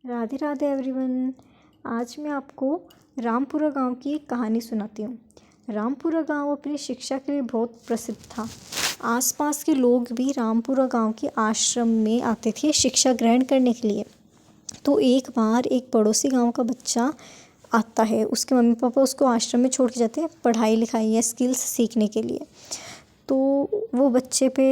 Radhe Radhe everyone. आज मैं आपको रामपुरा गांव की एक कहानी सुनाती हूँ। रामपुरा गांव अपनी शिक्षा के लिए बहुत प्रसिद्ध था। आसपास के लोग भी रामपुरा गांव के आश्रम में आते थे शिक्षा ग्रहण करने के लिए। तो एक बार एक पड़ोसी गांव का बच्चा आता है। उसके मम्मी पापा उसको आश्रम में छोड़ के जाते हैं पढ़ाई लिखाई या स्किल्स सीखने के लिए। तो वो बच्चे पे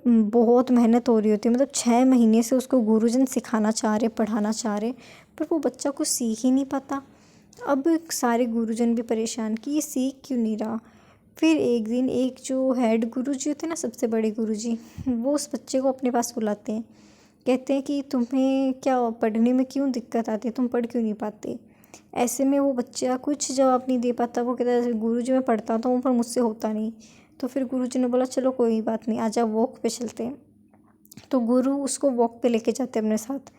बहुत मेहनत हो रही होती है, मतलब 6 महीने से उसको गुरुजन सिखाना चाह रहे, पढ़ाना चाह रहे, पर वो बच्चा कुछ सीख ही नहीं पाता। अब सारे गुरुजन भी परेशान कि ये सीख क्यों नहीं रहा। फिर एक दिन एक जो हेड गुरुजी होते हैं ना, सबसे बड़े गुरुजी, वो उस बच्चे को अपने पास बुलाते हैं। कहते हैं कि तुम्हें क्या पढ़ने में क्यों दिक्कत आती है, तुम पढ़ क्यों नहीं पाते। ऐसे में वो बच्चा कुछ जवाब नहीं दे पाता। वो कहता है गुरुजी मैं पढ़ता तो हूँ पर मुझसे होता नहीं। तो फिर गुरुजी ने बोला चलो कोई बात नहीं, आजा वॉक पे चलते हैं। तो गुरु उसको वॉक पे लेके जाते हैं अपने साथ।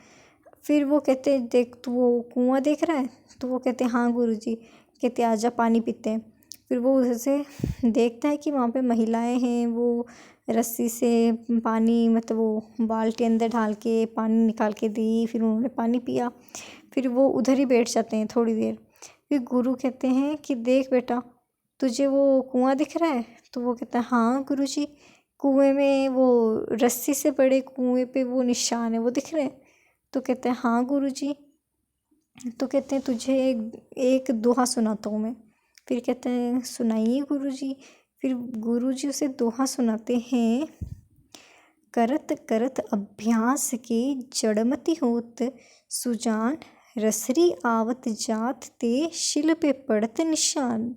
फिर वो कहते देख तू वो कुआं देख रहा है। तो वो कहते हाँ गुरुजी। कहते आजा पानी पीते हैं। फिर वो उधर से देखता है कि वहाँ पे महिलाएं हैं, वो रस्सी से पानी, मतलब वो बाल्टी अंदर ढाल के पानी निकाल के दी। फिर उन्होंने पानी पिया। फिर वो उधर ही बैठ जाते हैं थोड़ी देर। फिर गुरु कहते हैं कि देख बेटा, तुझे वो कुआं दिख रहा है। तो वो कहता है हाँ गुरुजी। कुएं में वो रस्सी से बड़े कुएं पे वो निशान है, वो दिख रहे हैं। तो कहते हैं हाँ गुरुजी। तो कहते हैं तुझे एक दोहा सुनाता हूँ मैं। फिर कहते हैं सुनाइए गुरुजी। फिर गुरुजी उसे दोहा सुनाते हैं। करत करत अभ्यास के जड़मति होत, सुजान रसरी आवत जात ते शिल पे पड़त निशान।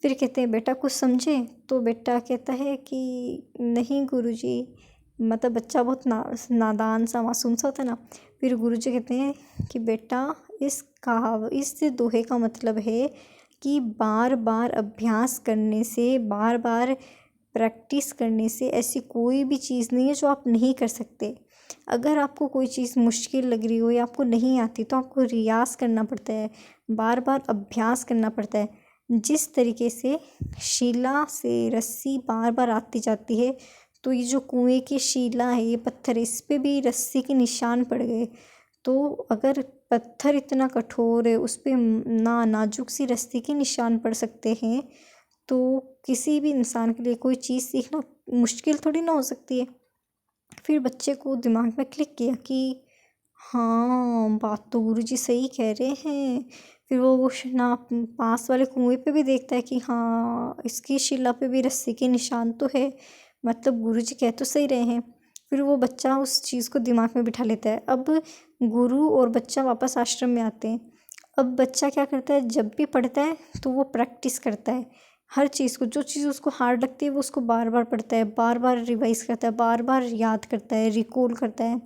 फिर कहते हैं बेटा कुछ समझे। तो बेटा कहता है कि नहीं गुरुजी, मतलब बच्चा बहुत नादान सा मासूम सा होता है ना। फिर गुरुजी कहते हैं कि बेटा इस दोहे का मतलब है कि बार बार अभ्यास करने से, बार बार प्रैक्टिस करने से ऐसी कोई भी चीज़ नहीं है जो आप नहीं कर सकते। अगर आपको कोई चीज़ मुश्किल लग रही हो या आपको नहीं आती तो आपको रियाज़ करना पड़ता है, बार बार अभ्यास करना पड़ता है। जिस तरीके से शिला से रस्सी बार बार आती जाती है, तो ये जो कुएं की शिला है, ये पत्थर, इस पे भी रस्सी के निशान पड़ गए। तो अगर पत्थर इतना कठोर है, उस पे नाजुक सी रस्सी के निशान पड़ सकते हैं, तो किसी भी इंसान के लिए कोई चीज़ सीखना मुश्किल थोड़ी ना हो सकती है। फिर बच्चे को दिमाग में क्लिक किया कि हाँ बात तो गुरुजी सही कह रहे हैं। फिर वो ना पास वाले कुएं पे भी देखता है कि हाँ इसकी शिला पे भी रस्सी के निशान तो है, मतलब गुरुजी कह तो सही रहे हैं। फिर वो बच्चा उस चीज़ को दिमाग में बिठा लेता है। अब गुरु और बच्चा वापस आश्रम में आते हैं। अब बच्चा क्या करता है, जब भी पढ़ता है तो वो प्रैक्टिस करता है हर चीज़ को। जो चीज़ उसको हार्ड लगती है वो उसको बार बार पढ़ता है, बार बार रिवाइज करता है, बार बार याद करता है, रिकॉल करता है।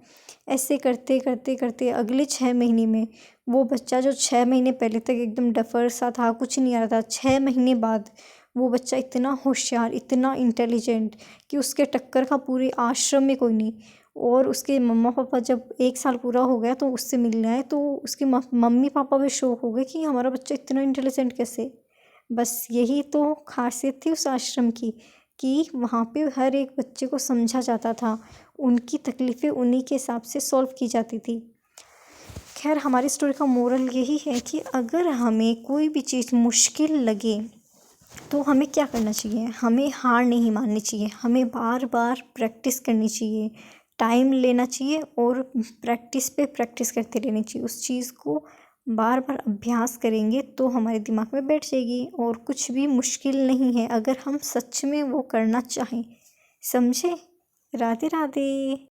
ऐसे करते करते करते अगले 6 महीने में वो बच्चा जो 6 महीने पहले तक एकदम डफर सा था, कुछ नहीं आ रहा था, 6 महीने बाद वो बच्चा इतना होशियार, इतना इंटेलिजेंट कि उसके टक्कर का पूरे आश्रम में कोई नहीं। और उसके मम्मा पापा जब 1 साल पूरा हो गया तो उससे मिलने आए, तो उसके मम्मी पापा भी शौक हो गए कि हमारा बच्चा इतना इंटेलिजेंट कैसे। बस यही तो खासियत थी उस आश्रम की कि वहाँ पे हर एक बच्चे को समझा जाता था, उनकी तकलीफ़ें उन्हीं के हिसाब से सॉल्व की जाती थी। खैर हमारी स्टोरी का मोरल यही है कि अगर हमें कोई भी चीज़ मुश्किल लगे तो हमें क्या करना चाहिए, हमें हार नहीं माननी चाहिए, हमें बार बार प्रैक्टिस करनी चाहिए, टाइम लेना चाहिए और प्रैक्टिस पे प्रैक्टिस करते रहनी चाहिए। उस चीज़ को बार बार अभ्यास करेंगे तो हमारे दिमाग में बैठ जाएगी और कुछ भी मुश्किल नहीं है अगर हम सच में वो करना चाहें। समझे। राधे राधे।